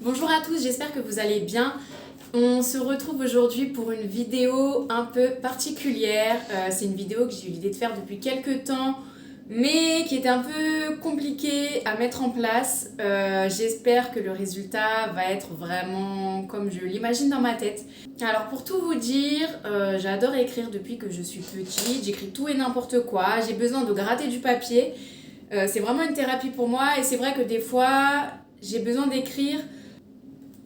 Bonjour à tous, j'espère que vous allez bien. On se retrouve aujourd'hui pour une vidéo un peu particulière. C'est une vidéo que j'ai eu l'idée de faire depuis quelques temps, mais qui était un peu compliquée à mettre en place. J'espère que le résultat va être vraiment comme je l'imagine dans ma tête. Alors pour tout vous dire, j'adore écrire depuis que je suis petite. J'écris tout et n'importe quoi. J'ai besoin de gratter du papier. C'est vraiment une thérapie pour moi et c'est vrai que des fois, j'ai besoin d'écrire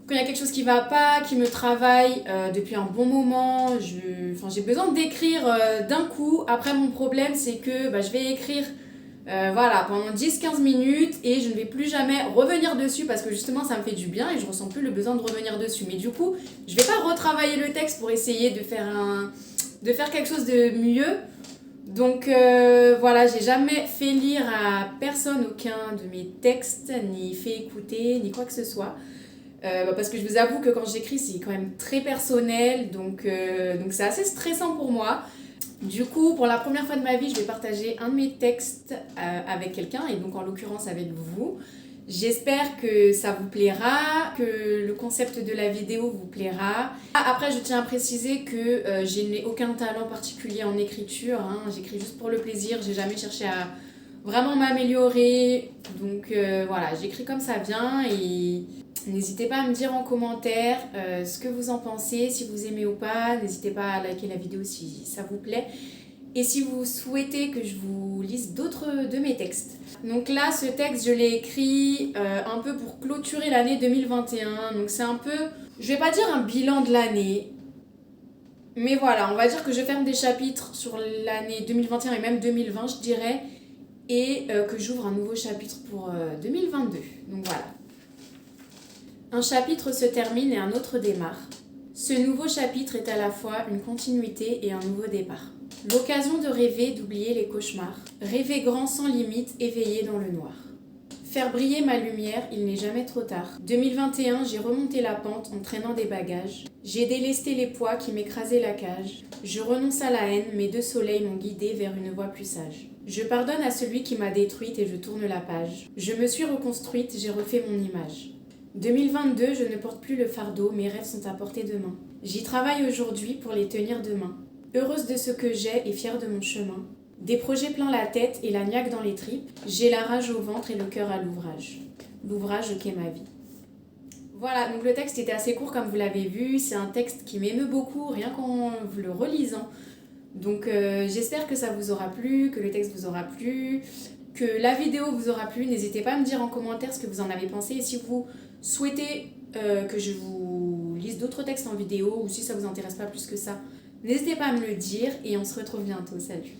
quand il y a quelque chose qui va pas, qui me travaille depuis un bon moment, j'ai besoin d'écrire d'un coup. Après, mon problème, c'est que je vais écrire pendant 10-15 minutes et je ne vais plus jamais revenir dessus parce que justement, ça me fait du bien et je ressens plus le besoin de revenir dessus. Mais du coup, je vais pas retravailler le texte pour essayer de faire quelque chose de mieux. Donc j'ai jamais fait lire à personne aucun de mes textes, ni fait écouter, ni quoi que ce soit. Parce que je vous avoue que quand j'écris, c'est quand même très personnel, donc c'est assez stressant pour moi. Du coup, pour la première fois de ma vie, je vais partager un de mes textes avec quelqu'un, et donc en l'occurrence avec vous. J'espère que ça vous plaira, que le concept de la vidéo vous plaira. Après, je tiens à préciser que je n'ai aucun talent particulier en écriture, hein. J'écris juste pour le plaisir, j'ai jamais cherché à vraiment m'améliorer. Donc j'écris comme ça vient et n'hésitez pas à me dire en commentaire ce que vous en pensez, si vous aimez ou pas. N'hésitez pas à liker la vidéo si ça vous plaît. Et si vous souhaitez que je vous lise d'autres de mes textes. Donc là, ce texte, je l'ai écrit un peu pour clôturer l'année 2021. Donc c'est un peu, je vais pas dire un bilan de l'année, mais voilà, on va dire que je ferme des chapitres sur l'année 2021 et même 2020, je dirais, et que j'ouvre un nouveau chapitre pour 2022. Donc voilà. Un chapitre se termine et un autre démarre. Ce nouveau chapitre est à la fois une continuité et un nouveau départ. L'occasion de rêver, d'oublier les cauchemars. Rêver grand sans limite, éveillé dans le noir. Faire briller ma lumière, il n'est jamais trop tard. 2021, j'ai remonté la pente en traînant des bagages. J'ai délesté les poids qui m'écrasaient la cage. Je renonce à la haine, mes deux soleils m'ont guidé vers une voie plus sage. Je pardonne à celui qui m'a détruite et je tourne la page. Je me suis reconstruite, j'ai refait mon image. 2022, je ne porte plus le fardeau, mes rêves sont à portée de main. J'y travaille aujourd'hui pour les tenir demain. Heureuse de ce que j'ai et fière de mon chemin. Des projets plein la tête et la niaque dans les tripes, j'ai la rage au ventre et le cœur à l'ouvrage. L'ouvrage qu'est ma vie. Voilà, donc le texte était assez court comme vous l'avez vu, c'est un texte qui m'émeut beaucoup rien qu'en le relisant. Donc j'espère que ça vous aura plu, que le texte vous aura plu, que la vidéo vous aura plu. N'hésitez pas à me dire en commentaire ce que vous en avez pensé et si vous souhaitez que je vous lise d'autres textes en vidéo ou si ça vous intéresse pas plus que ça, n'hésitez pas à me le dire et on se retrouve bientôt. Salut!